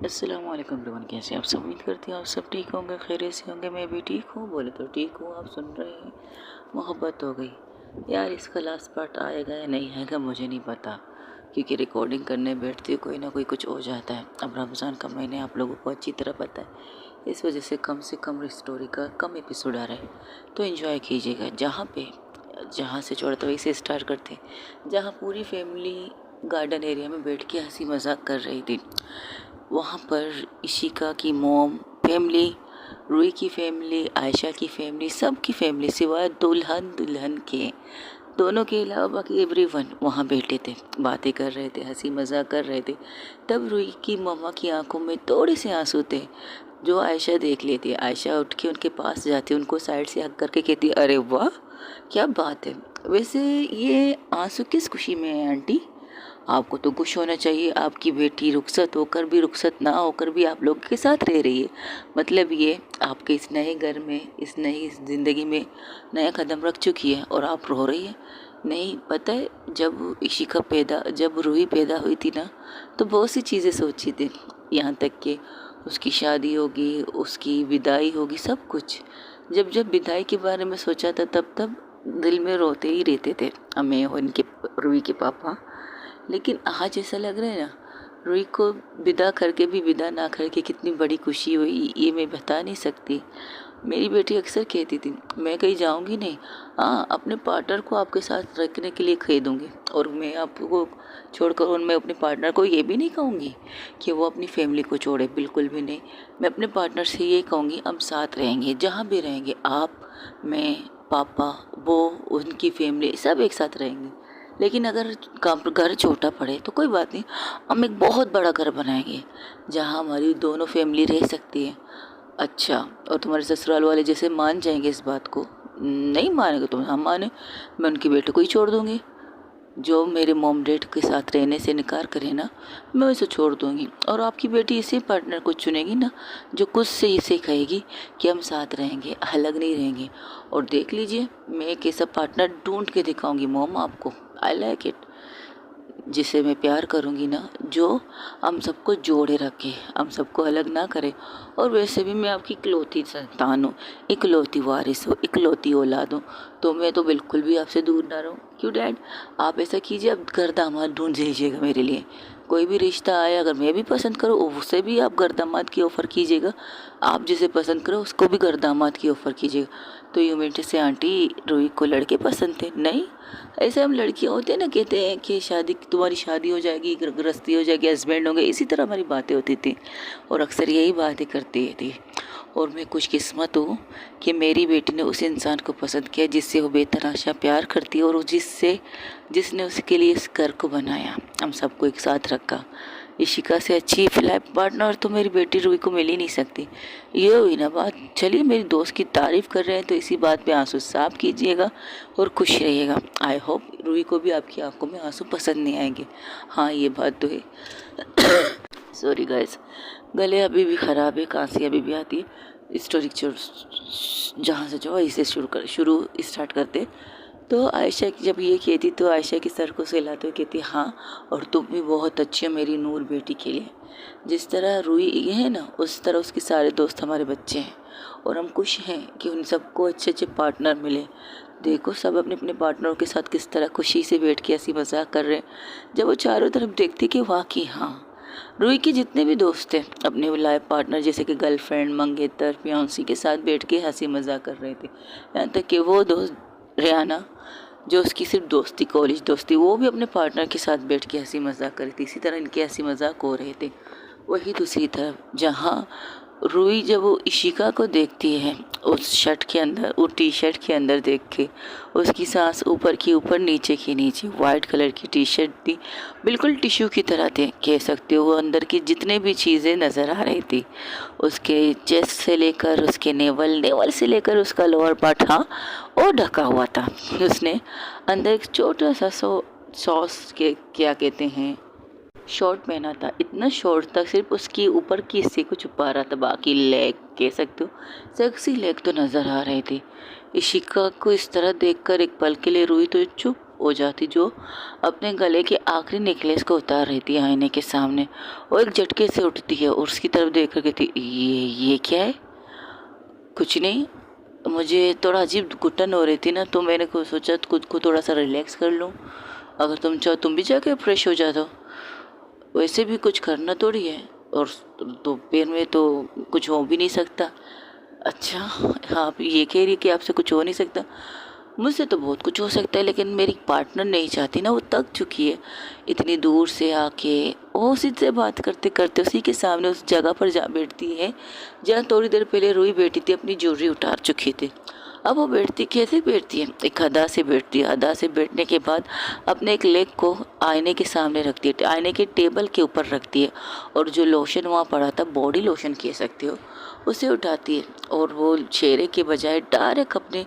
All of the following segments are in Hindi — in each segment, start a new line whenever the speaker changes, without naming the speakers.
अस्सलाम वालेकुम एवरीवन, कैसे आप सब? उम्मीद करती हूँ आप सब ठीक होंगे, खैरियत से होंगे। मैं भी ठीक हूँ, बोले तो ठीक हूँ। आप सुन रहे हैं मोहब्बत हो गई। यार इसका लास्ट पार्ट आएगा या नहीं आएगा मुझे नहीं पता, क्योंकि रिकॉर्डिंग करने बैठती हूँ कोई ना कोई कुछ हो जाता है। अब रमज़ान का महीने आप लोगों को अच्छी तरह पता है, इस वजह से कम स्टोरी का कम एपिसोड आ रहा है, तो इन्जॉय कीजिएगा। जहाँ से छोड़ते वहीं से स्टार्ट करते हैं, जहाँ पूरी फैमिली गार्डन एरिया में बैठ के हंसी मजाक कर रही थी। वहाँ पर इशिका की मोम फैमिली, रूही की फैमिली, आयशा की फैमिली, सब की फैमिली सिवाय दुल्हन के, दोनों के अलावा बाकी एवरीवन वहाँ बैठे थे, बातें कर रहे थे, हंसी मजाक कर रहे थे। तब रूही की मम्मा की आंखों में थोड़े से आंसू थे, जो आयशा देख लेती। आयशा उठ के उनके पास जाती, उनको साइड से हक करके कहती, अरे वाह क्या बात है। वैसे ये आंसू किस खुशी में है आंटी? आपको तो खुश होना चाहिए, आपकी बेटी रुखसत होकर भी, रुखसत ना होकर भी आप लोग के साथ रह रही है। मतलब ये आपके इस नए घर में, इस नई ज़िंदगी में नया कदम रख चुकी है और आप रो रही है। नहीं पता है, जब रूही पैदा हुई थी ना, तो बहुत सी चीज़ें सोची थी, यहाँ तक कि उसकी शादी होगी, उसकी विदाई होगी, सब कुछ। जब विदाई के बारे में सोचा था तब दिल में रोते ही रहते थे हमें और इनके रूही के पापा। लेकिन आज ऐसा लग रहा है ना, रूही को विदा करके भी विदा ना करके कितनी बड़ी खुशी हुई, ये मैं बता नहीं सकती। मेरी बेटी अक्सर कहती थी, मैं कहीं जाऊंगी नहीं, हाँ अपने पार्टनर को आपके साथ रखने के लिए खरीदूंगी, और मैं आपको छोड़कर, और मैं अपने पार्टनर को ये भी नहीं कहूँगी कि वो अपनी फैमिली को छोड़े, बिल्कुल भी नहीं। मैं अपने पार्टनर से ये कहूँगी, हम साथ रहेंगे, जहाँ भी रहेंगे, आप, मैं, पापा, वो, उनकी फैमिली, सब एक साथ रहेंगे। लेकिन अगर घर छोटा पड़े तो कोई बात नहीं, हम एक बहुत बड़ा घर बनाएंगे जहाँ हमारी दोनों फैमिली रह सकती है। अच्छा, और तुम्हारे ससुराल वाले जैसे मान जाएंगे इस बात को? नहीं मानेंगे तो हम माने, मैं उनके बेटे को ही छोड़ दूँगी। जो मेरे मॉम डैड के साथ रहने से इनकार करे ना, मैं उसे छोड़ दूँगी। और आपकी बेटी इसी पार्टनर को चुनेगी ना, जो खुद से इसे कहेगी कि हम साथ रहेंगे, अलग नहीं रहेंगे। और देख लीजिए, मैं एक ऐसा पार्टनर ढूंढ के दिखाऊंगी मॉम आपको, आई लाइक इट, जिसे मैं प्यार करूँगी ना, जो हम सबको जोड़े रखे, हम सबको अलग ना करे। और वैसे भी मैं आपकी इकलौती संतान हूँ, इकलौती वारिस हूँ, इकलौती औलाद हूँ, तो मैं तो बिल्कुल भी आपसे दूर ना रहूँ। क्यों डैड, आप ऐसा कीजिए, अब घर दामाद ढूंढ लीजिएगा मेरे लिए। कोई भी रिश्ता आए, अगर मैं भी पसंद करूँ, उसे भी आप घर दामाद की ऑफ़र कीजिएगा। आप जिसे पसंद करो उसको भी घर दामाद की ऑफ़र कीजिएगा। तो यूँ मीठे से आंटी, रूही को लड़के पसंद थे? नहीं, ऐसे हम लड़कियां होते हैं ना, कहते हैं कि शादी, तुम्हारी शादी हो जाएगी, गृहस्थी हो जाएगी, हस्बैंड होंगे, इसी तरह हमारी बातें होती थी, और अक्सर यही बातें करती थी। और मैं कुछ किस्मत हूँ कि मेरी बेटी ने उस इंसान को पसंद किया जिससे वो बेतहाशा प्यार करती है, और जिसने उसके लिए इस घर को बनाया, हम सबको एक साथ रखा। इशिका से अच्छी लाइफ पार्टनर तो मेरी बेटी रूही को मिल ही नहीं सकती। ये हुई ना बात। चलिए, मेरी दोस्त की तारीफ़ कर रहे हैं तो इसी बात पे आंसू साफ कीजिएगा और खुश रहिएगा। आई होप रूही को भी आपकी आंखों में आंसू पसंद नहीं आएंगे। हाँ, ये बात तो है। सॉरी गाइस, गले अभी भी ख़राब है, खांसी अभी भी आती है। स्टोरी जहाँ से जो इसे शुरू स्टार्ट करते। तो आयशा जब ये कहती तो आयशा के सर को सहलाते हुए कहती, हाँ और तुम भी बहुत अच्छी हो मेरी नूर बेटी के लिए। जिस तरह रूही ये है ना, उस तरह उसके सारे दोस्त हमारे बच्चे हैं, और हम खुश हैं कि उन सबको अच्छे अच्छे पार्टनर मिले। देखो, सब अपने अपने पार्टनरों के साथ किस तरह खुशी से बैठ के हंसी मजाक कर रहे हैं। जब वो चारों तरफ देखती कि वाकई हाँ, रूही के जितने भी दोस्त हैं अपने लाइफ पार्टनर, जैसे कि गर्लफ्रेंड, मंगेतर, फियांसी के साथ बैठ के हंसी मजाक कर रहे थे। यहाँ तक कि वो दोस्त रेहाना, जो उसकी सिर्फ दोस्ती, कॉलेज दोस्ती, वो भी अपने पार्टनर के साथ बैठ के हंसी मजाक कर रही थी। इसी तरह इनके हंसी मजाक हो रहे थे। वही दूसरी तरफ जहाँ रूही, जब वो इशिका को देखती है उस शर्ट के अंदर, वो टी शर्ट के अंदर देख के, उसकी सांस ऊपर की ऊपर, नीचे की नीचे, वाइट कलर की टी शर्ट थी, बिल्कुल टिश्यू की तरह थे, कह सकते हो। वो अंदर की जितने भी चीज़ें नज़र आ रही थी, उसके चेस्ट से लेकर उसके नेवल से लेकर उसका लोअर पार्ट, हाँ, वो ढका हुआ था। उसने अंदर एक छोटा सा सॉस के क्या कहते हैं, शॉर्ट पहना था। इतना शॉर्ट था, सिर्फ उसकी ऊपर की हिस्से को छुपा रहा था, बाकी लेग कह सकते हो, सेक्सी लेग तो नज़र आ रही थी। इशिका को इस तरह देखकर एक पल के लिए रूही तो चुप हो जाती, जो अपने गले के आखिरी नेकलेस को उतार रही थी आईने के सामने। वो एक झटके से उठती है और उसकी तरफ देख कर कहती, ये क्या है? कुछ नहीं, मुझे थोड़ा अजीब घुटन हो रही थी ना, तो मैंने को सोचा खुद को थोड़ा सा रिलैक्स कर लूँ। अगर तुम चाहो तुम भी जाके फ्रेश हो जाते हो, वैसे भी कुछ करना थोड़ी है, और दोपहर में तो कुछ हो भी नहीं सकता। अच्छा, आप ये कह रही कि आपसे कुछ हो नहीं सकता? मुझसे तो बहुत कुछ हो सकता है, लेकिन मेरी पार्टनर नहीं चाहती ना, वो थक चुकी है इतनी दूर से आके। वो उसी से बात करते करते उसी के सामने उस जगह पर जा बैठती है जहाँ थोड़ी देर पहले रूही बैठी थी, अपनी ज्वेलरी उतार चुकी थी। अब वो बैठती कैसे बैठती है? एक अदा से बैठती है। अदा से बैठने के बाद अपने एक लेग को आईने के सामने रखती है, आईने के टेबल के ऊपर रखती है, और जो लोशन वहाँ पड़ा था, बॉडी लोशन कह सकते हो, उसे उठाती है और वो चेहरे के बजाय डायरेक्ट अपने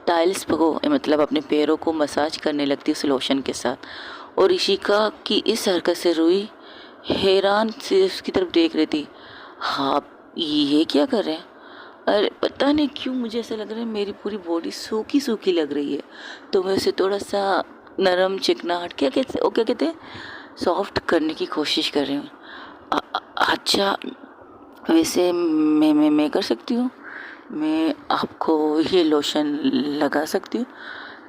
टाइल्स को, मतलब अपने पैरों को मसाज करने लगती है उस लोशन के साथ। और इशिका की इस हरकत से रूही हैरान से उसकी तरफ देख रही थी। हाँ, ये क्या कर रहे हैं? अरे पता नहीं क्यों मुझे ऐसा लग रहा है मेरी पूरी बॉडी सूखी सूखी लग रही है, तो मैं उसे थोड़ा सा नरम चिकनाहट, क्या कहते हैं, सॉफ्ट करने की कोशिश कर रही हूँ। अच्छा, वैसे मैं कर सकती हूँ, मैं आपको ये लोशन लगा सकती हूँ?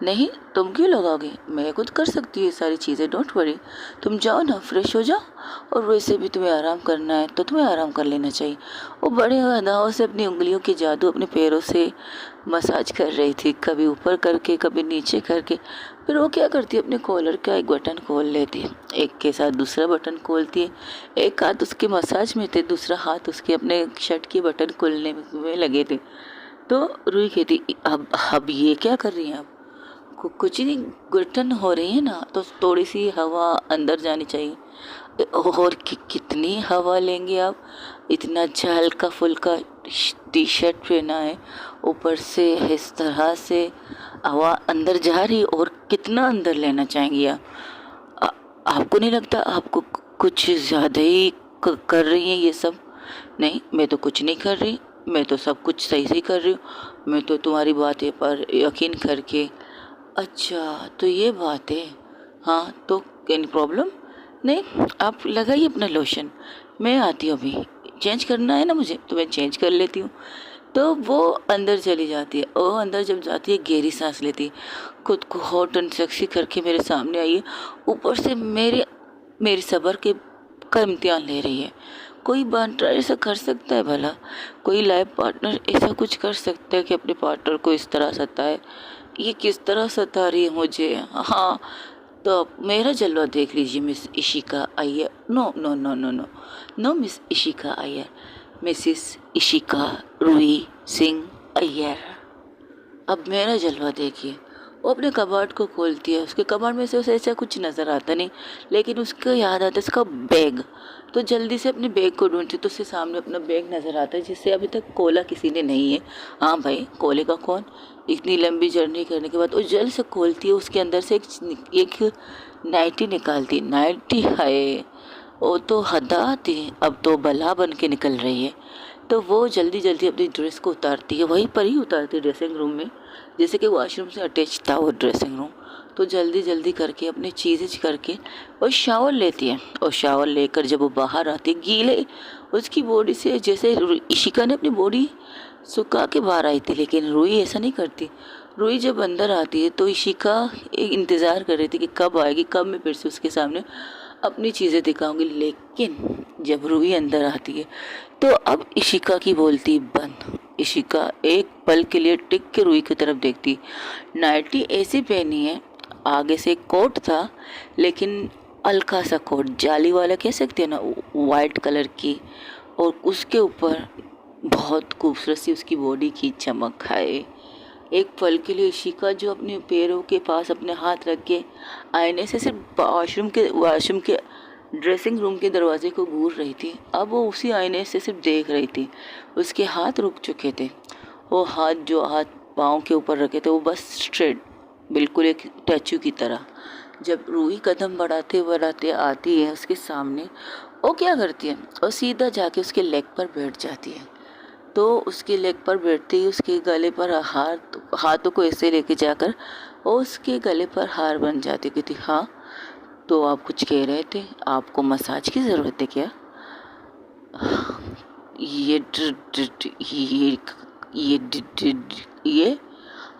नहीं, तुम क्यों लगाओगे? मैं खुद कर सकती हूँ ये सारी चीज़ें, डोंट वरी। तुम जाओ ना, फ्रेश हो जाओ, और वैसे भी तुम्हें आराम करना है तो तुम्हें आराम कर लेना चाहिए। वो बड़े अदाओं से अपनी उंगलियों के जादू अपने पैरों से मसाज कर रही थी, कभी ऊपर करके कभी नीचे करके। फिर वो क्या करती है, अपने कॉलर का एक बटन खोल लेती है, एक के साथ दूसरा बटन खोलती है। एक हाथ उसके मसाज में थे, दूसरा हाथ उसके अपने शर्ट के बटन खोलने में लगे थे। तो रूही कहती, अब ये क्या कर रही हैं आप? कुछ नहीं, घुटन हो रही है ना, तो थोड़ी सी हवा अंदर जानी चाहिए। और कितनी हवा लेंगे आप? इतना अच्छा हल्का फुल्का टी शर्ट पहना है, ऊपर से इस तरह से हवा अंदर जा रही, और कितना अंदर लेना चाहेंगी आप? आपको नहीं लगता आपको कुछ ज़्यादा ही कर रही हैं ये सब? नहीं, मैं तो कुछ नहीं कर रही, मैं तो सब कुछ सही से कर रही हूँ। मैं तो तुम्हारी बातें पर यकीन करके। अच्छा, तो ये बात है। हाँ, तो एनी प्रॉब्लम? नहीं, आप लगाइए अपना लोशन, मैं आती हूँ अभी। चेंज करना है ना मुझे, तो मैं चेंज कर लेती हूँ। तो वो अंदर चली जाती है, और अंदर जब जाती है गहरी सांस लेती है, खुद को हॉट एंड सेक्सी करके मेरे सामने आई है। ऊपर से मेरी सब्र के का इम्तिहान ले रही है। कोई पार्टनर ऐसा कर सकता है भला? कोई लाइफ पार्टनर ऐसा कुछ कर सकता है कि अपने पार्टनर को इस तरह सताए? ये किस तरह सता रही है मुझे? हाँ, तो अब मेरा जलवा देख लीजिए miss Ishika Iyer. No no no no no no, miss Ishika Iyer, Mrs Ishika Roohi Singh Iyer. अब मेरा जलवा देखिए। वो अपने कबाड़ को खोलती है, उसके कबाड़ में से उसे ऐसा कुछ नज़र आता नहीं, लेकिन उसको याद आता है उसका बैग। तो जल्दी से अपने बैग को ढूंढती, तो उसके सामने अपना बैग नज़र आता है, जिससे अभी तक कोला किसी ने नहीं है। हाँ भाई, कोले का कौन? इतनी लंबी जर्नी करने के बाद वो जल्द से खोलती है, उसके अंदर से एक नाइटी निकालती। नाइटी है, वो तो हदा थी, अब तो बला बन के निकल रही है। तो वो जल्दी जल्दी अपनी ड्रेस को उतारती है, वहीं पर ही उतारती है ड्रेसिंग रूम में, जैसे कि वॉशरूम से अटैच था वो ड्रेसिंग रूम। तो जल्दी जल्दी करके अपनी चीज़ें करके और शावर लेती है, और शावर लेकर जब वो बाहर आती है, गीले उसकी बॉडी से, जैसे इशिका ने अपनी बॉडी सुखा के बाहर आई थी, लेकिन रूही ऐसा नहीं करती। रूही जब अंदर आती है तो इशिका एक इंतज़ार कर रही थी कि कब आएगी, कब मैं फिर से उसके सामने अपनी चीज़ें दिखाऊंगी। लेकिन जब रूही अंदर आती है तो अब इशिका की बोलती बंद। इशिका एक पल के लिए टिक के रूही की तरफ देखती। नाइटी ऐसी पहनी है, आगे से कोट था, लेकिन हल्का सा कोट, जाली वाला कह सकते हैं ना, वाइट कलर की, और उसके ऊपर बहुत खूबसूरत सी उसकी बॉडी की चमक है। एक पल के लिए इशिका, जो अपने पैरों के पास अपने हाथ रख के आईने से सिर्फ वॉशरूम के ड्रेसिंग रूम के दरवाजे को घूर रही थी, अब वो उसी आईने से सिर्फ देख रही थी। उसके हाथ रुक चुके थे, वो हाथ पाँव के ऊपर रखे थे, वो बस स्ट्रेट, बिल्कुल एक स्टैचू की तरह। जब रूही कदम बढ़ाते बढ़ाते आती है उसके सामने, वो क्या करती है, वो सीधा जाके उसके लेग पर बैठ जाती है। तो उसके लेग पर बैठते ही उसके गले पर हाथों को ऐसे लेके जाकर और उसके गले पर हार बन जाती। कहती हाँ, तो आप कुछ कह रहे थे, आपको मसाज की ज़रूरत है क्या? ये ड्र, ड्र, ड्र, ये ड, ड, ड, ये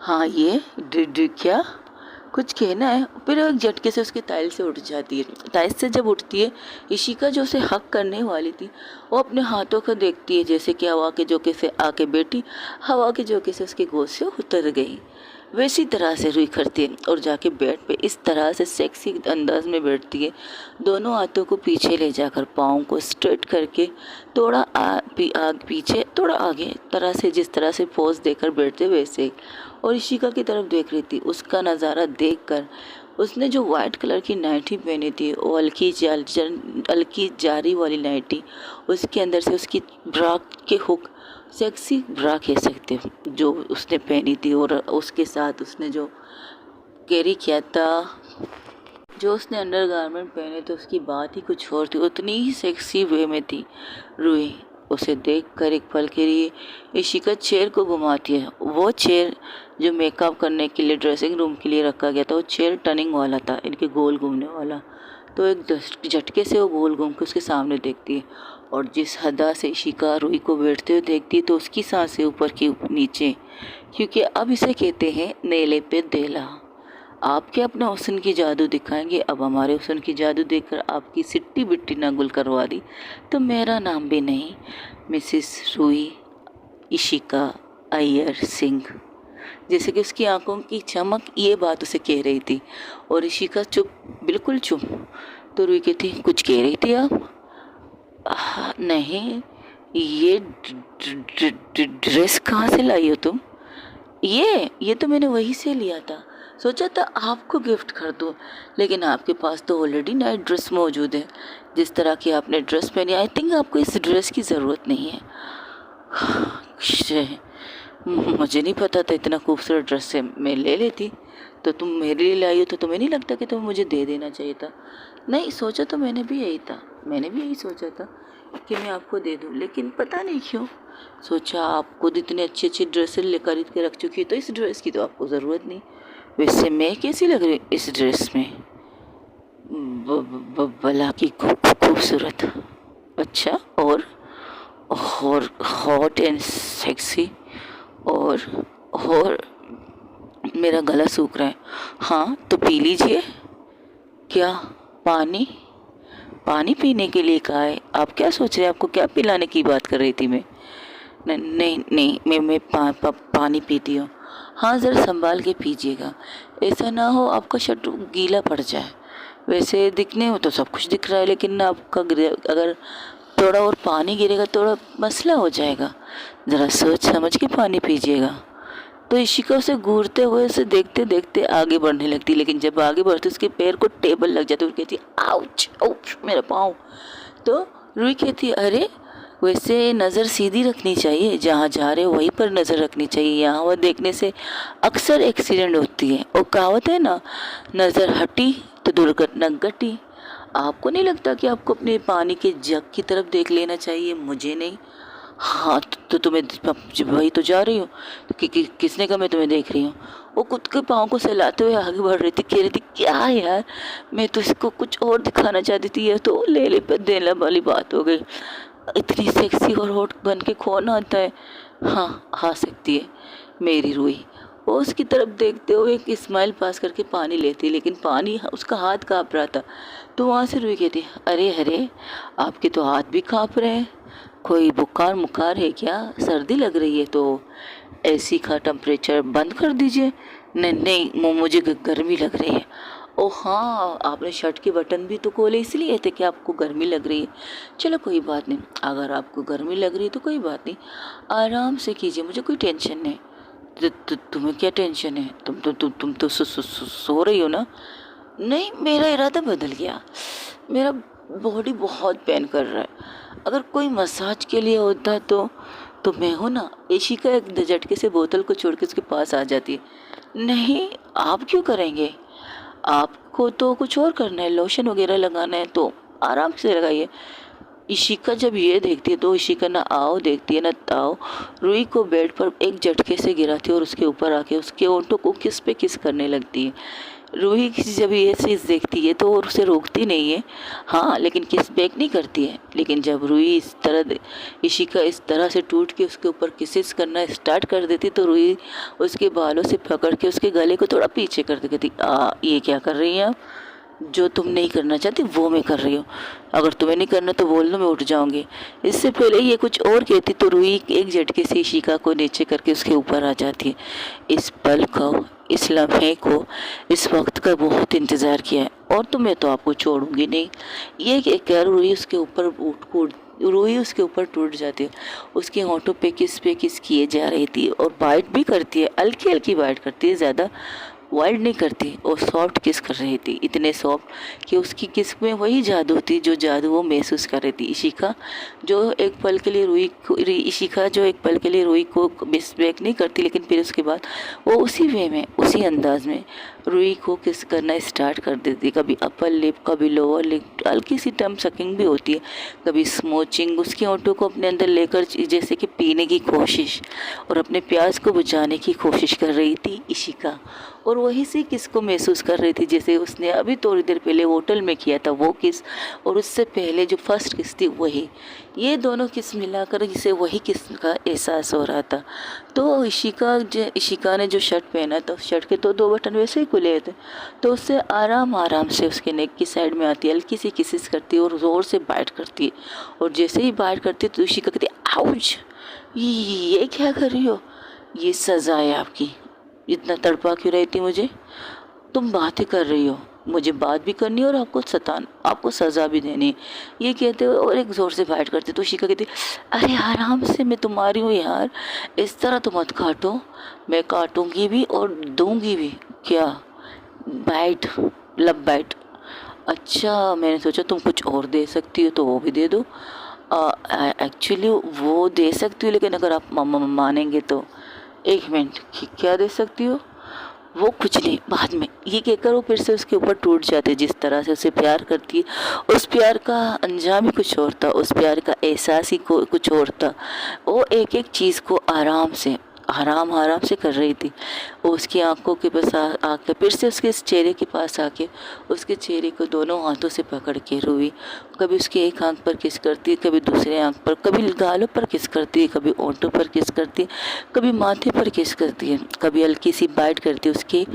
हाँ, ये क्या कुछ कहना है? फिर एक झटके से उसकी टाइल से उठ जाती है। टाइल से जब उठती है, इशिका जो उसे हक करने वाली थी, वो अपने हाथों को देखती है जैसे कि हवा के झोंके से आके बैठी, हवा के झोंके से उसके गोद से उतर गई। वैसी तरह से रुई करती है और जाके बेड पे इस तरह से सेक्सी अंदाज में बैठती है, दोनों हाथों को पीछे ले जाकर पाँव को स्ट्रेट करके थोड़ा पीछे थोड़ा आगे तरह से, जिस तरह से पोज देकर बैठते वैसे ही, और इशिका की तरफ देख रही थी। उसका नज़ारा देखकर उसने जो वाइट कलर की नाइटी पहनी थी, वो हल्की जारी वाली नाइटी, उसके अंदर से उसकी ब्रा के हुक, सेक्सी ब्रा कह सकते हो, जो उसने पहनी थी, और उसके साथ उसने जो कैरी किया था, जो उसने अंडरगारमेंट पहने थे, उसकी बात ही कुछ और थी। उतनी ही सेक्सी वे में थी रूही। उसे देखकर एक पल के लिए इशिका चेयर को घुमाती है। वो चेयर जो मेकअप करने के लिए ड्रेसिंग रूम के लिए रखा गया था, वो चेयर टर्निंग वाला था, इनके गोल घूमने वाला। तो एक झटके से वो गोल घूम के उसके सामने देखती है, और जिस हदा से इशिका रूही को बैठते हुए देखती है, तो उसकी सांसें ऊपर की नीचे, क्योंकि अब इसे कहते हैं नेले पे देला। आप क्या अपना हुस्न की जादू दिखाएंगे? अब हमारे हुस्न की जादू देखकर आपकी सिट्टी बिट्टी ना गुल करवा दी तो मेरा नाम भी नहीं। मिसिस रूही इशिका अय्यर सिंह। जैसे कि उसकी आंखों की चमक ये बात उसे कह रही थी, और इशिका चुप, बिल्कुल चुप। तो रूही कहती कुछ कह रही थी आप? नहीं, ये ड्रेस कहाँ से लाई हो तुम? ये तो मैंने वहीं से लिया था, सोचा था आपको गिफ्ट कर दूँ, लेकिन आपके पास तो ऑलरेडी नाइट ड्रेस मौजूद है। जिस तरह की आपने ड्रेस पहनी, आई थिंक आपको इस ड्रेस की ज़रूरत नहीं है। मुझे नहीं पता था इतना खूबसूरत ड्रेस से मैं ले लेती। तो तुम मेरे लिए लाई हो तो तुम्हें नहीं लगता कि तुम्हें मुझे दे देना चाहिए था? नहीं, सोचा तो मैंने भी यही था, मैंने भी यही सोचा था कि मैं आपको दे दूं, लेकिन पता नहीं क्यों सोचा आप खुद इतनी अच्छी अच्छी ड्रेसें खरीद के रख चुकी है, तो इस ड्रेस की तो आपको ज़रूरत नहीं। वैसे मैं कैसी लग रही इस ड्रेस में? भला की खूबसूरत। अच्छा, और हॉट एंड सेक्सी, और मेरा गला सूख रहा है। हाँ तो पी लीजिए। क्या? पानी? पानी पीने के लिए कहा है? आप क्या सोच रहे हैं? आपको क्या पिलाने की बात कर रही थी मैं? नहीं नहीं, मैं पानी पीती हूँ। हाँ, ज़रा संभाल के पीजिएगा, ऐसा ना हो आपका शर्ट गीला पड़ जाए। वैसे दिखने में तो सब कुछ दिख रहा है, लेकिन आपका अगर थोड़ा और पानी गिरेगा थोड़ा मसला हो जाएगा। ज़रा सोच समझ के पानी पीजिएगा। तो इशिका उसे घूरते हुए उसे देखते देखते आगे बढ़ने लगती, लेकिन जब आगे बढ़ती उसके पैर को टेबल लग जाती, वो कहती आउच आउच मेरा पाँव। तो रूही कहती अरे, वैसे नज़र सीधी रखनी चाहिए, जहाँ जा रहे हो वहीं पर नज़र रखनी चाहिए, यहाँ वह देखने से अक्सर एक्सीडेंट होती है। और कहावत है ना, नज़र हटी तो दुर्घटना घटी। आपको नहीं लगता कि आपको अपने पानी के जग की तरफ देख लेना चाहिए? मुझे नहीं। हाँ तो तुम्हें वही तो जा रही हो, तो किसने कहा मैं तुम्हें देख रही हूँ? वो खुद के पाँव को सहलाते हुए आगे बढ़ रही थी, कह रही थी क्या यार, मैं तो इसको कुछ और दिखाना चाहती थी, ये तो ले ले पे देला वाली बात हो गई। इतनी सेक्सी और हॉट बन के कौन आता है? हाँ, आ सकती है मेरी रूही। वो उसकी तरफ देखते हुए एक स्माइल पास करके पानी लेती, लेकिन पानी उसका हाथ काँप रहा था। तो वहाँ से रूही कहती अरे अरे, आपके तो हाथ भी काँप रहे हैं, कोई बुखार मुखार है क्या? सर्दी लग रही है तो एसी का टेम्परेचर बंद कर दीजिए। नहीं नहीं, मुझे गर्मी लग रही है। ओ हाँ, आपने शर्ट के बटन भी तो खोले इसलिए थे कि आपको गर्मी लग रही है। चलो कोई बात नहीं, अगर आपको गर्मी लग रही है तो कोई बात नहीं, आराम से कीजिए, मुझे कोई टेंशन नहीं। तुम्हें क्या टेंशन है? तुम तो सो रही हो ना? नहीं, मेरा इरादा बदल गया, मेरा बॉडी बहुत पेन कर रहा है। अगर कोई मसाज के लिए होता तो मैं हूँ ना। इशिका एक झटके से बोतल को छोड़ के उसके पास आ जाती है। नहीं, आप क्यों करेंगे? आपको तो कुछ और करना है, लोशन वगैरह लगाना है तो आराम से लगाइए। इशिका जब ये देखती है तो इशिका ना आओ देखती है ना ताओ, रूही को बेड पर एक झटके से गिराती है और उसके ऊपर आके उसके होंठों को किस पे किस करने लगती है। रूही जब ये चीज़ देखती है तो उसे रोकती नहीं है, हाँ, लेकिन किस बैक नहीं करती है। लेकिन जब रूही इस तरह इशिका इस तरह से टूट के उसके ऊपर किसेस करना स्टार्ट कर देती तो रूही उसके बालों से पकड़ के उसके गले को थोड़ा पीछे कर देती। ये क्या कर रही हैं आप? जो तुम नहीं करना चाहती वो मैं कर रही हूँ, अगर तुम्हें नहीं करना तो बोल दो, मैं उठ जाऊंगी। इससे पहले ये कुछ और कहती तो रूही एक झटके से इशिका को नीचे करके उसके ऊपर आ जाती है। इस पल को, इस लम्हे को, इस वक्त का बहुत इंतज़ार किया है और तुम्हें तो आपको छोड़ूंगी नहीं। ये कहकर रूही उसके ऊपर रूही उसके ऊपर टूट जाती है। उसके होंठों पे किस किए जा रही थी और बाइट भी करती है, हल्की हल्की बाइट करती है, ज़्यादा वाइल्ड नहीं करती। और सॉफ्ट किस कर रही थी, इतने सॉफ्ट कि उसकी किस में वही जादू थी जो जादू वो महसूस कर रही थी। इशिका जो एक पल के लिए इशिका जो एक पल के लिए रूही को मिसब्रेक नहीं करती, लेकिन फिर उसके बाद वो उसी वे में, उसी अंदाज में रूही को किस करना स्टार्ट कर देती। कभी अपर लिप, कभी लोअर लिप, हल्की सी टम सकिंग भी होती है, कभी स्मोचिंग, उसके होंठों को अपने अंदर लेकर जैसे कि पीने की कोशिश और अपने प्यास को बुझाने की कोशिश कर रही थी इशिका। और वही से किस को महसूस कर रही थी जैसे उसने अभी थोड़ी देर पहले होटल में किया था वो किस, और उससे पहले जो फर्स्ट किस थी वही। ये दोनों किस मिलाकर जिसे वही किस का एहसास हो रहा था। तो इशिका ने जो शर्ट पहना था, शर्ट के तो 2 बटन वैसे ही खुले थे, तो उससे आराम आराम से उसके नेक की साइड में आती है, हल्की सी किसिस करती है और ज़ोर से बाइट करती है। और जैसे ही बाइट करती है तो इशिका कहती है आउच, ये क्या कर रही हो, ये सज़ा है आपकी, इतना तड़पा क्यों रही थी मुझे, तुम बातें कर रही हो, मुझे बात भी करनी है और आपको सज़ा भी देनी है, ये कहते हो और एक ज़ोर से फाइट करते। तो शिका कहती अरे आराम से, मैं तुम्हारी हूँ यार, इस तरह तो मत काटो, मैं काटूंगी भी और दूंगी भी। क्या बाइट, लब बाइट, अच्छा मैंने सोचा तुम कुछ और दे सकती हो तो वो भी दे दो। एक्चुअली वो दे सकती हूँ, लेकिन अगर आप मानेंगे तो। 1 मिनट, क्या दे सकती हो? वो कुछ नहीं, बाद में, ये कहकर वो फिर से उसके ऊपर टूट जाते। जिस तरह से उसे प्यार करती है, उस प्यार का अंजाम ही कुछ और था, उस प्यार का एहसास ही कुछ और था। वो एक एक चीज़ को आराम आराम से कर रही थी। वो उसकी आंखों के पास आके फिर से उसके चेहरे के पास आके उसके चेहरे को दोनों हाथों से पकड़ के रूही कभी उसकी एक आंख पर किस करती है, कभी दूसरे आंख पर, कभी गालों पर किस करती है, कभी ओंठों पर किस करती है, कभी माथे पर किस करती है, कभी हल्की सी बाइट करती है उसके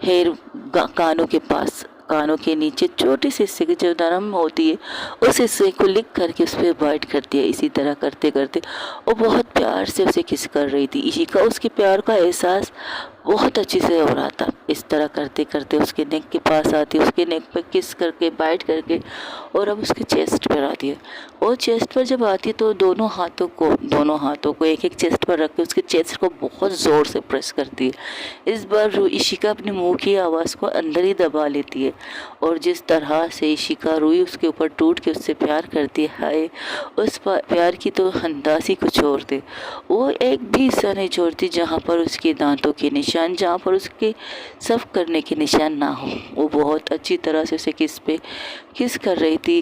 हेयर कानों के पास, कानों के नीचे छोटे से हिस्से की जो नरम होती है उस हिस्से को लिख करके उस पर बाइट करती है। इसी तरह करते करते वो बहुत प्यार से उसे किस कर रही थी। इशिका उसके प्यार का एहसास बहुत अच्छे से हो रहा था। इस तरह करते करते उसके नेक के पास आती है, उसके नेक पर किस करके बाइट करके और अब उसके चेस्ट पर आती है। और चेस्ट पर जब आती है तो दोनों हाथों को एक एक चेस्ट पर रख के उसके चेस्ट को बहुत ज़ोर से प्रेस करती है। इस बार इशिका अपने मुंह की आवाज़ को अंदर ही दबा लेती है और जिस तरह से इशिका रूही उसके ऊपर टूट के उससे प्यार करती है, हाय उस प्यार की तो अंदाज ही कुछ और थे। वो एक भी हिस्सा नहीं छोड़ती जहाँ पर उसके दांतों के निशान, जहाँ पर उसके सफ करने के निशान ना हो। वो बहुत अच्छी तरह से उसे किस कर रही थी।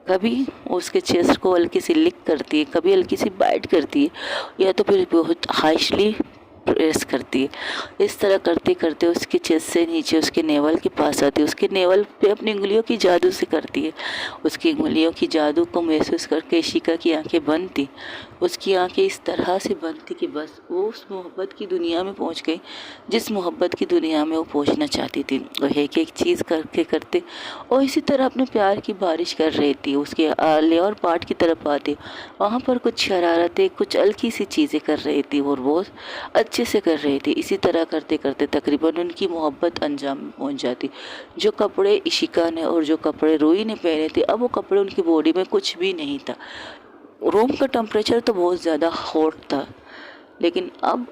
कभी उसके चेस्ट को हल्की सी लिक करती है, कभी हल्की सी बाइट करती है, या तो फिर बहुत हाइशली प्रेस करती है। इस तरह करते करते उसके चेस्ट से नीचे उसके नेवल के पास आती है, उसके नेवल पे अपनी उंगलियों की जादू से करती है। उसकी उंगलियों की जादू को महसूस करके इशिका की आंखें बंद थी। उसकी आंखें इस तरह से बंद थी कि बस वो उस मोहब्बत की दुनिया में पहुंच गई जिस मोहब्बत की दुनिया में वो पहुंचना चाहती थी। वो एक एक चीज़ करके करते और इसी तरह अपने प्यार की बारिश कर रही थी। उसके लेयर पार्ट की तरफ आती, वहाँ पर कुछ शरारतें, कुछ हल्की सी चीज़ें कर रही थी और वो अच्छे से कर रही थी। इसी तरह करते करते तकरीबन उनकी मोहब्बत अंजाम में पहुँच जाती। जो कपड़े इशिका ने और जो कपड़े रूही ने पहने थे, अब वो कपड़े उनकी बॉडी में कुछ भी नहीं था। रूम का टेम्परेचर तो बहुत ज़्यादा हॉट था, लेकिन अब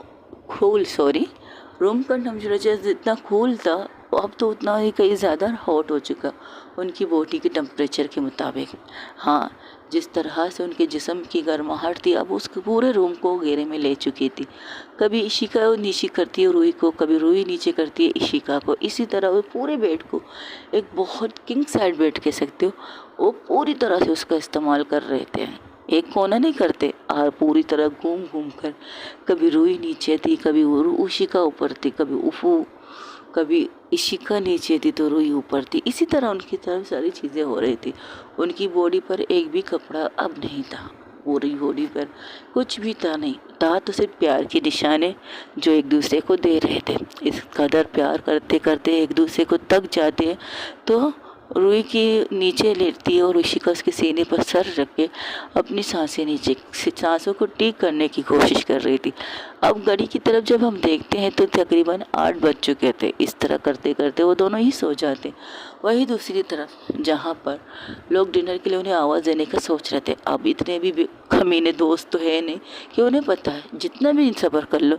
रूम का टेम्परेचर जितना कूल था अब तो उतना ही कहीं ज़्यादा हॉट हो चुका उनकी बॉडी के टेम्परेचर के मुताबिक। हाँ, जिस तरह से उनके जिस्म की गर्माहट थी अब उसके पूरे रूम को घेरे में ले चुकी थी। कभी इशिका नीचे करती है रूही को, कभी रूही नीचे करती है इशिका को। इसी तरह वो पूरे बेड को, एक बहुत किंग साइड बेड कह सकते हो, वो पूरी तरह से उसका इस्तेमाल कर रहे थे। एक कोना नहीं करते, और पूरी तरह घूम घूम कर, कभी रूही नीचे थी, कभी इशिका ऊपर थी, कभी इशिका नीचे थी तो रूही ऊपर थी। इसी तरह उनकी तरफ सारी चीज़ें हो रही थी। उनकी बॉडी पर एक भी कपड़ा अब नहीं था, पूरी बॉडी पर कुछ भी था नहीं, था तो सिर्फ प्यार के निशाने जो एक दूसरे को दे रहे थे। इस कदर प्यार करते करते एक दूसरे को तक जाते हैं तो रूही की नीचे लेटती है और इशिका उसके सीने पर सर रख के अपनी सांसों को ठीक करने की कोशिश कर रही थी। अब घड़ी की तरफ जब हम देखते हैं तो तकरीबन 8 बज चुके थे। इस तरह करते करते वो दोनों ही सो जाते। वही दूसरी तरफ जहाँ पर लोग डिनर के लिए उन्हें आवाज़ देने का सोच रहे थे, अब इतने भी कमीने दोस्त तो है नहीं कि उन्हें पता है जितना भी सब्र कर लो,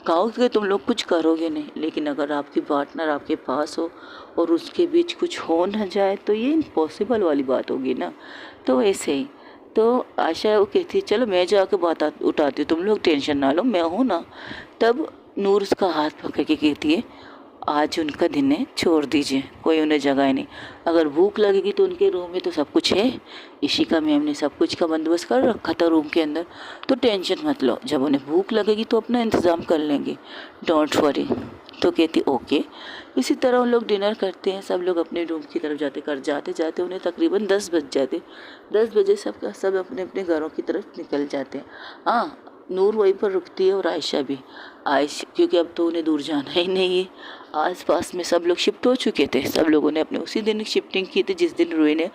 गाँव के तुम लोग कुछ करोगे नहीं, लेकिन अगर आपकी पार्टनर आपके पास हो और उसके बीच कुछ हो न जाए तो ये इम्पॉसिबल वाली बात होगी ना। तो ऐसे ही तो आशा वो कहती है चलो मैं जाकर बात उठाती हूँ, तुम लोग टेंशन ना लो, मैं हूँ ना। तब नूर उसका हाथ पकड़ के कहती है आज उनका दिन है, छोड़ दीजिए, कोई उन्हें जगाए नहीं। अगर भूख लगेगी तो उनके रूम में तो सब कुछ है, इशिका मैम ने सब कुछ का बंदोबस्त कर रखा था रूम के अंदर, तो टेंशन मत लो, जब उन्हें भूख लगेगी तो अपना इंतज़ाम कर लेंगे, डोंट वरी। तो कहती ओके। इसी तरह उन लोग डिनर करते हैं, सब लोग अपने रूम की तरफ जाते जाते उन्हें तकरीबन 10 बज जाते। 10 बजे सब अपने अपने घरों की तरफ निकल जाते हैं। हाँ, नूर वहीं पर रुकती है और आयशा भी। क्योंकि अब तो उन्हें दूर जाना ही नहीं है, आसपास में सब लोग शिफ्ट हो चुके थे। सब लोगों ने अपने उसी दिन शिफ्टिंग की थी जिस दिन रूही ने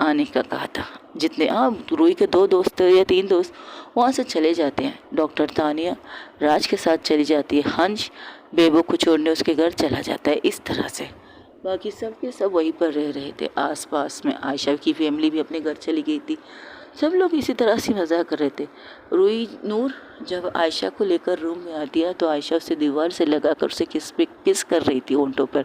आने का कहा था। जितने रूही के 2 दोस्त या 3 दोस्त वहाँ से चले जाते हैं। डॉक्टर तानिया राज के साथ चली जाती है, हंस बेबो को छोड़ने उसके घर चला जाता है। इस तरह से बाकी सब के सब वहीं पर रह रहे थे आसपास में। आयशा की फैमिली भी अपने घर चली गई थी। सब लोग इसी तरह से मज़ाक कर रहे थे। रूही नूर जब आयशा को लेकर रूम में आती है तो आयशा उसे दीवार से लगाकर उसे किस कर रही थी, होंठों पर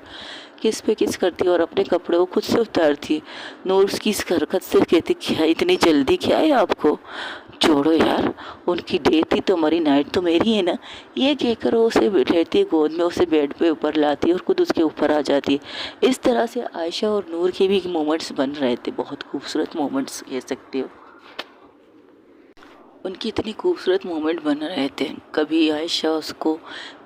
किस करती और अपने कपड़े को खुद से उतारती। नूर उसकी इस हरकत से कहती क्या इतनी जल्दी क्या है आपको, छोड़ो यार, उनकी डेट थी तो हमारी नाइट तो मेरी है ना। ये कहकर वो उसे लेती है गोद में, उसे बेड पे ऊपर लाती है और खुद उसके ऊपर आ जाती है। इस तरह से आयशा और नूर के भी मोमेंट्स बन रहे थे, बहुत खूबसूरत मोमेंट्स कह सकते हो। उनकी इतनी खूबसूरत मोमेंट बन रहे थे। कभी आयशा उसको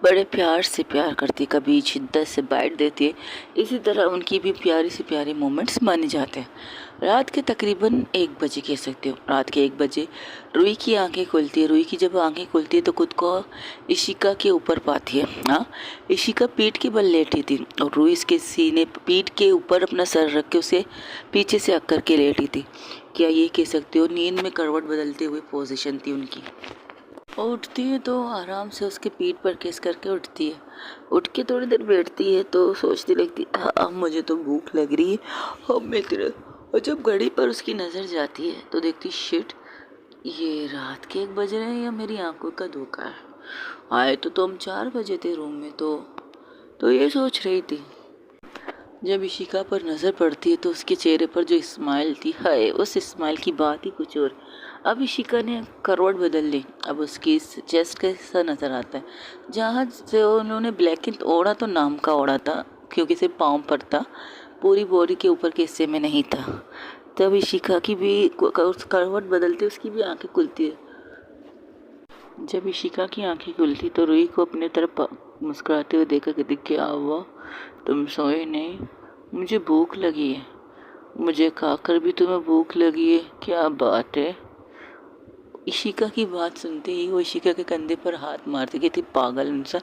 बड़े प्यार से प्यार करती, कभी शिद्दत से बाइट देती है। इसी तरह उनकी भी प्यारी से प्यारे मोमेंट्स बन जाते हैं। रात के तकरीबन 1 बजे कह सकते हो, रात के 1 बजे रूही की आंखें खुलती है। रूही की जब आंखें खुलती है तो खुद को इशिका के ऊपर पाती है। हाँ, इशिका पीठ के बल लेटी थी और रूही इसके सीने पीठ के ऊपर अपना सर रख के उसे पीछे से अक्कर के लेटी थी। क्या ये कह सकते हो नींद में करवट बदलते हुए पोजीशन थी उनकी। और उठती है तो आराम से उसके पीठ पर किस करके उठती है। उठ के थोड़ी देर बैठती है तो सोचती लगती अब मुझे तो भूख लग रही है, अब मैं तेरे। और जब घड़ी पर उसकी नज़र जाती है तो देखती शिट, ये रात के 1 बज रहे हैं या मेरी आंखों का धोखा है। आए तो हम 4 बजे थे रूम में, तो ये सोच रही थी। जब इशिका पर नज़र पड़ती है तो उसके चेहरे पर जो स्माइल थी, हाय उस स्माइल की बात ही कुछ और। अब इशिका ने करवट बदल ली, अब उसकी चेस्ट का हिस्सा नज़र आता है जहाँ से उन्होंने ब्लैकेट ओढ़ा तो नाम का ओढ़ा था, क्योंकि सिर्फ पाँव पर था, पूरी बॉडी के ऊपर के हिस्से में नहीं था। तब इशिका की भी करवट बदलती उसकी भी आंखें खुलती है। जब इशिका की आंखें खुलती तो रूही को अपने तरफ मुस्कुराते हुए देखा कि क्या हुआ, तुम सोए नहीं, मुझे भूख लगी है। मुझे खाकर भी तुम्हें भूख लगी है, क्या बात है। इशिका की बात सुनते ही वो इशिका के कंधे पर हाथ मारती कि थी पागल इंसान,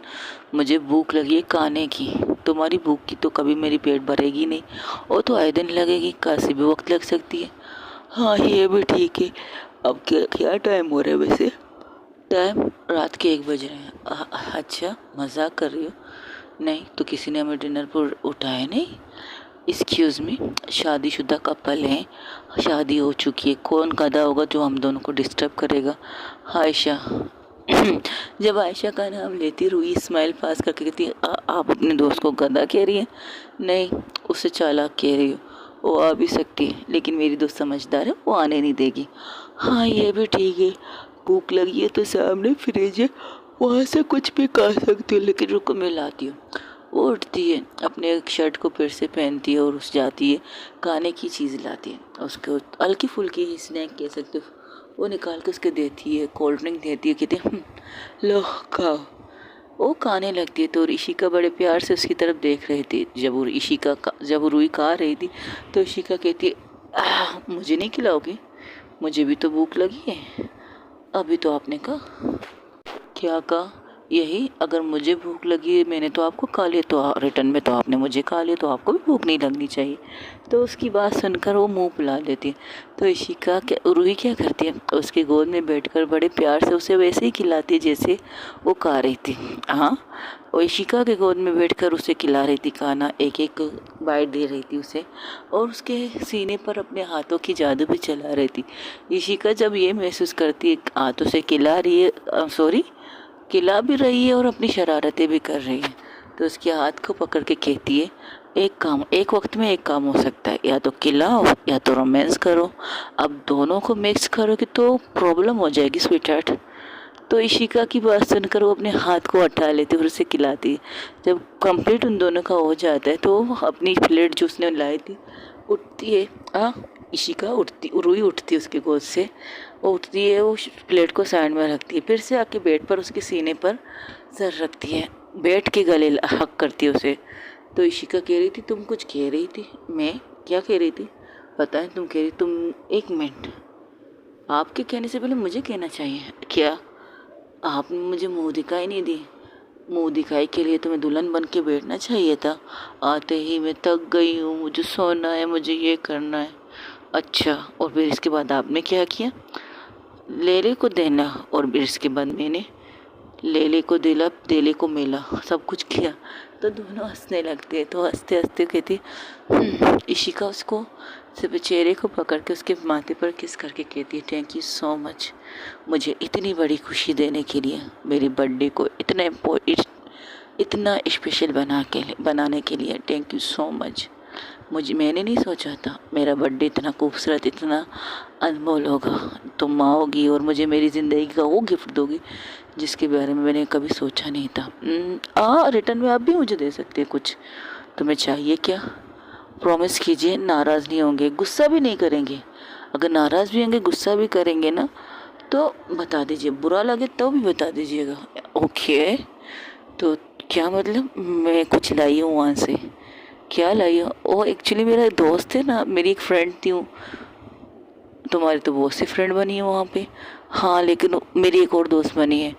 मुझे भूख लगी है खाने की, तुम्हारी भूख की तो कभी मेरी पेट भरेगी नहीं, और तो आए दिन लगेगी, काशी भी वक्त लग सकती है। हाँ ये भी ठीक है। अब क्या टाइम हो रहा है वैसे? टाइम रात के 1 बज रहे हैं। अच्छा मजाक कर रही हो? नहीं तो किसी ने हमें डिनर पर उठाया नहीं? एक्सक्यूज़ मी, शादीशुदा कपल हैं, शादी हो चुकी है, कौन गधा होगा जो हम दोनों को डिस्टर्ब करेगा। आयशा जब आयशा का नाम लेती रूही स्माइल पास करके कहती आप अपने दोस्त को गधा कह रही हैं? नहीं, उसे चालाक कह रही हो। वो आ भी सकती है, लेकिन मेरी दोस्त समझदार है, वो आने नहीं देगी। हाँ ये भी ठीक है, भूख लगी है तो सामने फ्रिज है, वहाँ से कुछ भी खा सकती हो, लेकिन रुको मैं लाती हूँ। वो उठती है, अपने एक शर्ट को फिर से पहनती है और उस जाती है, खाने की चीज़ लाती है, उसको हल्की फुल्की स्नैक कह सकते हो, वो निकाल के उसके देती है, कोल्ड ड्रिंक देती है, कहती है लो खाओ। वो खाने लगती है तो ऋषिका बड़े प्यार से उसकी तरफ देख रही थी। जब वो रुई खा रही थी तो ऋषिका कहती है मुझे नहीं खिलाओगी, मुझे भी तो भूख लगी है। अभी तो आपने कहा, क्या कहा? यही, अगर मुझे भूख लगी है, मैंने तो आपको खा लिया, तो रिटर्न में तो आपने मुझे खा लिया, तो आपको भी भूख नहीं लगनी चाहिए। तो उसकी बात सुनकर वो मुंह फुला लेती है। तो इशिका क्या, रूही क्या करती है, उसकी गोद में बैठकर बड़े प्यार से उसे वैसे ही खिलाती है जैसे वो खा रही थी। हाँ, वो इशिका के गोद में बैठकर उसे खिला रही थी खाना, एक एक बाइट दे रही थी उसे, और उसके सीने पर अपने हाथों की जादू भी चला रही थी। इशिका जब ये महसूस करती है हाथों से खिला रही है, सॉरी खिला भी रही है और अपनी शरारतें भी कर रही है, तो उसके हाथ को पकड़ के कहती है एक वक्त में एक काम हो सकता है, या तो खिलाओ या तो रोमांस करो। अब दोनों को मिक्स करोगे तो प्रॉब्लम हो जाएगी स्वीटहार्ट। तो इशिका की बात सुनकर वो अपने हाथ को हटा लेती है और उसे खिलाती है। जब कंप्लीट उन दोनों का हो जाता है तो वो अपनी प्लेट जो उसने लाई थी उठती है। इशिका उठती, रूही उठती है उसके गोद से, वो उठती है, वो प्लेट को साइड में रखती है, फिर से आके बेड पर उसके सीने पर सर रखती है, बैठ के गले हक करती है उसे। तो इशिका कह रही थी तुम कुछ कह रही थी? मैं क्या कह रही थी? पता है तुम कह रही, तुम एक मिनट, आपके कहने से पहले मुझे कहना चाहिए क्या? आपने मुझे मुंह दिखाई नहीं दी, मुंह दिखाई के लिए तुम्हें दुल्हन बन के बैठना चाहिए था। आते ही मैं थक गई हूँ, मुझे सोना है, मुझे ये करना है। अच्छा, और फिर इसके बाद आपने क्या किया? लेले को देना, और फिर इसके बाद मैंने लेले को दिला, देले को मेला, सब कुछ किया। तो दोनों हंसने लगते हैं। तो हंसते हंसते कहती इशिका उसको सिर्फ चेहरे को पकड़ के उसके माथे पर किस करके कहती है थैंक यू सो मच, मुझे इतनी बड़ी खुशी देने के लिए, मेरी बर्थडे को इतना स्पेशल बनाने के लिए थैंक यू सो मच। मैंने नहीं सोचा था मेरा बर्थडे इतना खूबसूरत, इतना अनमोल होगा। तुम आओगी और मुझे मेरी ज़िंदगी का वो गिफ्ट दोगी जिसके बारे में मैंने कभी सोचा नहीं था। रिटर्न में आप भी मुझे दे सकते हैं कुछ, तुम्हें चाहिए क्या? प्रॉमिस कीजिए नाराज़ नहीं होंगे, गुस्सा भी नहीं करेंगे। अगर नाराज़ भी होंगे, गुस्सा भी करेंगे ना, तो बता दीजिए, बुरा लगे तो भी बता दीजिएगा। ओके, तो क्या मतलब? मैं कुछ लाई हूँ वहाँ से। क्या लाई हो? वो एक्चुअली मेरा दोस्त है ना, मेरी एक फ्रेंड थी। तुम्हारी तो बहुत सी फ्रेंड बनी है वहाँ पे। हाँ, लेकिन मेरी एक और दोस्त बनी है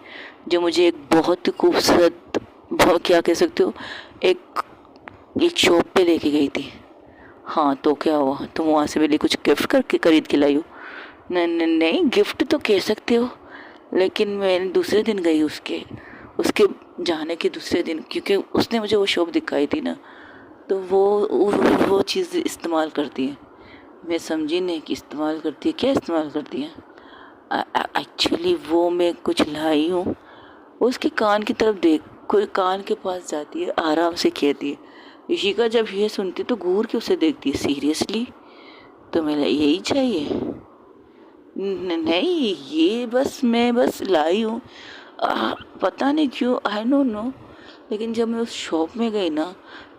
जो मुझे एक बहुत खूबसूरत, क्या कह सकते हो, एक शॉप पे लेके गई थी। हाँ, तो क्या हुआ? तुम वहाँ से मेरे लिए कुछ गिफ्ट करके खरीद के लाई हो? नहीं, गिफ्ट तो कह सकते हो, लेकिन मैं दूसरे दिन गई उसके उसके जाने के दूसरे दिन, क्योंकि उसने मुझे वो शॉप दिखाई थी ना, तो वो चीज़ इस्तेमाल करती है। मैं समझी नहीं कि इस्तेमाल करती है, क्या इस्तेमाल करती है? एक्चुअली वो मैं कुछ लाई हूँ। उसके कान की तरफ देख, कोई कान के पास जाती है, आराम से कहती है। ऋषिका जब ये सुनती तो घूर के उसे देखती है, सीरियसली तो मेरा यही चाहिए? नहीं, ये मैं बस लाई हूँ। पता नहीं क्यों, आई डोंट नो, लेकिन जब मैं उस शॉप में गई ना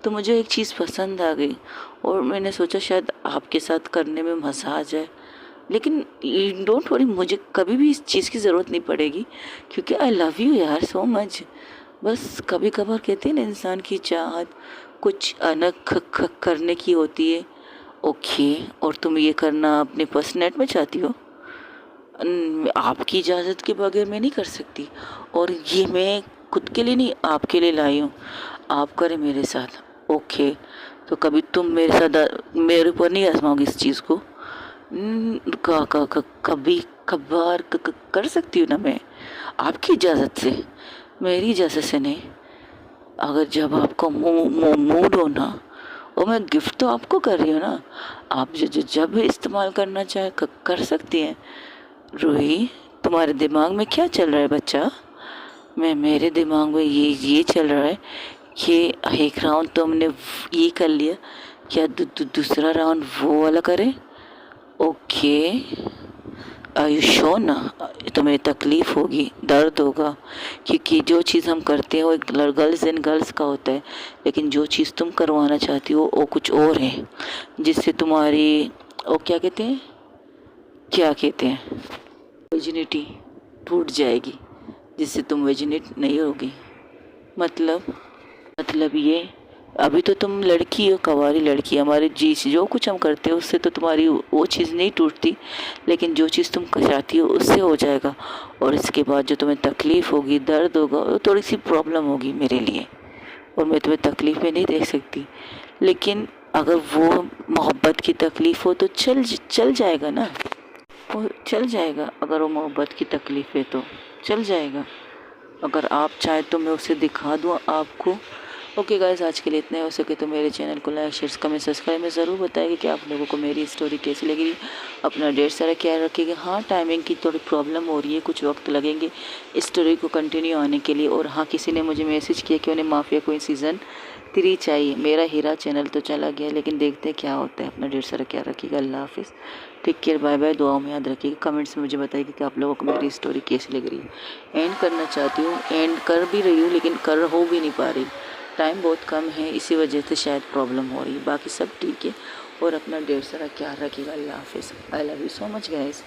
तो मुझे एक चीज़ पसंद आ गई और मैंने सोचा शायद आपके साथ करने में मज़ा आ जाए। लेकिन डोंट वरी, मुझे कभी भी इस चीज़ की ज़रूरत नहीं पड़ेगी, क्योंकि आई लव यू यार सो मच। बस कभी कभार कहते हैं ना, इंसान की चाहत कुछ अनक करने की होती है। ओके, और तुम ये करना अपने पर्सनैट में चाहती हो? आपकी इजाज़त के बगैर मैं नहीं कर सकती, और ये मैं खुद के लिए नहीं, आपके लिए लाई हूँ, आप करें मेरे साथ। ओके, तो कभी तुम मेरे साथ मेरे ऊपर नहीं आजमाओगी इस चीज़ को? कभी कभार कर सकती हूँ ना मैं, आपकी इजाज़त से, मेरी इजाज़त से नहीं। अगर जब आपको मूड हो ना, और मैं गिफ्ट तो आपको कर रही हूँ ना, आप जब भी इस्तेमाल करना चाहे कर सकती हैं। रूही, तुम्हारे दिमाग में क्या चल रहा है बच्चा? मेरे दिमाग में ये चल रहा है कि एक राउंड तुमने ये कर लिया, या दूसरा राउंड वो वाला करें? ओके, आयुष्यो ना, तुम्हें तकलीफ़ होगी, दर्द होगा, क्योंकि जो चीज़ हम करते हैं वो एक गर्ल्स एंड गर्ल्स का होता है, लेकिन जो चीज़ तुम करवाना चाहती हो वो कुछ और है, जिससे तुम्हारी वो क्या कहते हैं वर्जिनिटी टूट जाएगी, जिससे तुम वर्जिनेट नहीं होगी। मतलब ये, अभी तो तुम लड़की हो, कवारी लड़की, हमारे जी जो कुछ हम करते हो उससे तो तुम्हारी वो चीज़ नहीं टूटती, लेकिन जो चीज़ तुम चाहती हो उससे हो जाएगा। और इसके बाद जो तुम्हें तकलीफ़ होगी, दर्द होगा, वो थोड़ी सी प्रॉब्लम होगी मेरे लिए, और मैं तुम्हें तकलीफ़ में नहीं देख सकती। लेकिन अगर वो मोहब्बत की तकलीफ़ हो तो चल जाएगा ना, वो चल जाएगा। अगर वो मोहब्बत की तकलीफ़ है तो चल जाएगा। अगर आप चाहें तो मैं उसे दिखा दूँ आपको। ओके गाइस, आज के लिए इतना ही। हो सके तो मेरे चैनल को लाइक शेयर कमेंट सब्सक्राइब में ज़रूर बताइए कि आप लोगों को मेरी स्टोरी कैसी लगी। अपना ढेर सारा ख्याल रखिएगा। हाँ, टाइमिंग की थोड़ी प्रॉब्लम हो रही है, कुछ वक्त लगेंगे स्टोरी को कंटिन्यू आने के लिए। और हाँ, किसी ने मुझे मैसेज किया कि उन्हें माफिया क्वीन सीज़न 3 चाहिए। मेरा हीरा चैनल तो चला गया, लेकिन देखते हैं क्या होता है। अपना ढेर सारा ख्याल रखिएगा। अल्लाह हाफिज़, टेक केयर, बाय बाय। दुआओं में याद रखिएगा। कमेंट्स में मुझे बताइए कि आप लोगों को मेरी स्टोरी कैसी लग रही है। एंड करना चाहती हूँ, एंड कर भी रही हूँ, लेकिन हो भी नहीं पा रही। टाइम बहुत कम है, इसी वजह से शायद प्रॉब्लम हो रही है। बाकी सब ठीक है। और अपना ढेर सारा ख्याल रखिएगा। अल्लाह हाफिज़। I love you so much guys.